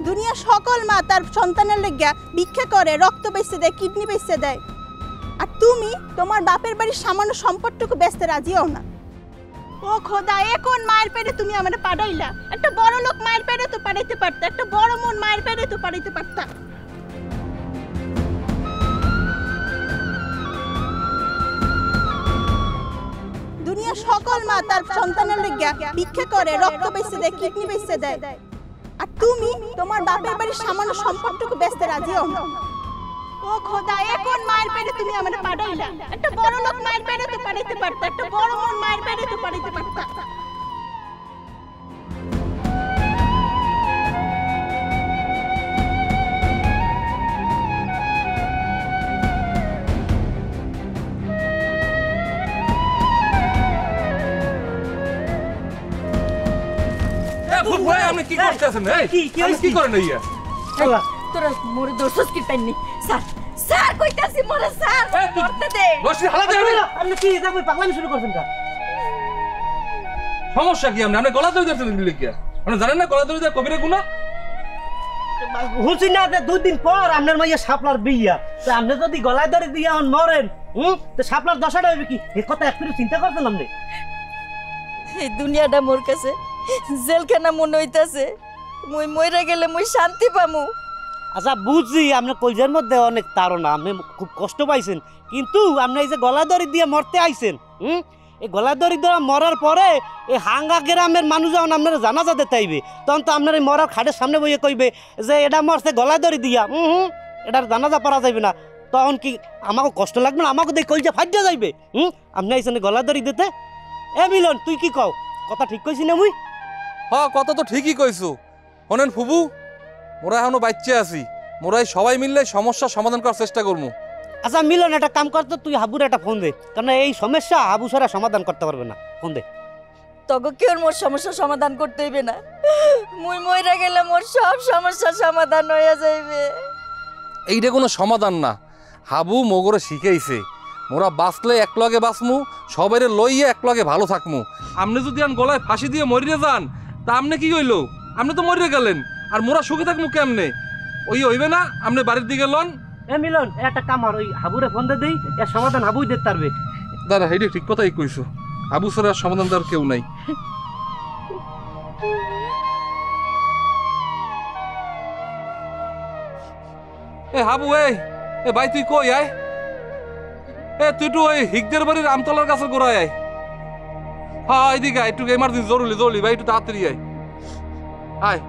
দুনিয়া সকল মা তার সন্তানের লেগা ভিক্ষা করে, রক্ত বেচে দেয়, কিডনি বেচে দেয়, আর তুমি তোমার বাপের বাড়ির সামান্য সম্পদটুকু বেচতে রাজিও না। ও খোদা, এ কোন মায়ের পেটে তুমি আমারে পাঠাইলা? একটা বড় লোক মায়ের পেটে তো পাঠাইতে পারতা, একটা বড় মন মায়ের পেটে তো পাঠাইতে পারতা। দুনিয়া সকল মা তার সন্তানের লেগা ভিক্ষা করে, রক্ত বেচে দেয়, কিডনি বেচে দেয়, আর তুমি তোমার বাপের বাড়ির সামান্য সম্পদটুকু বেচতে রাজিও না। ও খোদা, এ কোন মায়ের পেটে তুমি আমারে পাঠাইলা? একটা বড় লোক মায়ের পেটে তো পাঠাইতে পারতা, একটা বড় মন মায়ের পেটে তো পাঠাইতে পারতা। আপনি কি করতেছেন? কি করেন? তোরা মোরে দোষস কি পাইনি? স্যার স্যার কইতাছি মোরে স্যার করতে দে। আপনি কি যাবো পাগলামি শুরু করছেন? সমস্যা কি? আপনি গলা ধরে দিচ্ছেন লিখিয়া? আপনি জানেন না গলা ধরে দেওয়া কবিরা গুনাহ? হুলছি না যে 2 দিন পর আপনার মাইয়া শাপলার বিয়া, তো আপনি যদি গলায় ধরে দিয়া হন মরেন, তো শাপলার দশাটা হবে কি? এ কথা একটু চিন্তা করতেন আপনি? এই দুনিয়াটা মোর কাছে জেলখানা মনে হইতাছে। মুই মইরা গেলে মুই শান্তি পামু। আচ্ছা বুঝছি আপনার কলজের মধ্যে অনেক তাড়না, আপনি খুব কষ্ট পাইছেন, কিন্তু আপনি এই যে গলা দড়ি দিয়ে মরতে আইছেন, এই গলা দড়ি দেওয়া মরার পরে এই হাঙ্গা গ্রামের মানুষ যখন আপনারা জানাজা দিতে আইবে, তখন তো আপনার এই মরার খাটের সামনে বইয়ে কইবে যে এটা মরছে গলা দড়ি দিয়া, এটার জানাজা পড়া যাইবে না। তখন কি আমাকে কষ্ট লাগবে না? আমাকে দেখে কলজা ফাটিয়ে যাইবে। আপনি আইছেন গলা দড়ি দিতে। এ মিলন, তুই কি কও? কথা ঠিক কইছি না মুই? হ্যাঁ, কথা তো ঠিকই কইছো। শোনেন ফুবু, মোরা এখনো বাচ্চা আছি, মোরা সবাই মিললে সমস্যার সমাধান করার চেষ্টা করবো। আচ্ছা মিলন, একটা কাম করতো, তুই হাবুর একটা ফোন দে, কারণ এই সমস্যা হাবু ছাড়া সমাধান করতে পারবে না। ফোন দে। তবে কেউ মোর সমস্যা সমাধান করতে হইবে না। মুই মইরা গেলে মোর সব সমস্যার সমাধান হয়ে যাইবে। এইটা কোনো সমাধান না, হাবু মগরে শিখাইছে মোরা বাঁচলে একলগে বাঁচমু, সবাই লইয়ে একলগে ভালো থাকমু। আপনি যদি আন গলায় ফাঁসি দিয়ে মরিয়ে যান, তা আপনি কি হইল? আপনি তো মরিয়ে গেলেন, আর মোরা সুখে থাকমু কেমনে? ওই হইবে না? আপনি বাড়ির দিকে লন। এ মিলন, একটা কাম আর ওই হাবুরে ফোন দে দেই, এর সমাধান হাবুই দিতে পারবে। দাদা, এইটা ঠিক কথাই কইছো, হাবু ছাড়া সমাধান দেওয়ার কেউ নাই। এ হাবু, এ ভাই তুই কই আয়? তুই একটু ওই হিকদের বাড়ির আমতলার গাছের গোড়ায় আয়। হ্যাঁ, এদিকে আয়, একটু এমার্জেন্সি জরুরি ভাই, একটু তাড়াতাড়ি আয়। আয়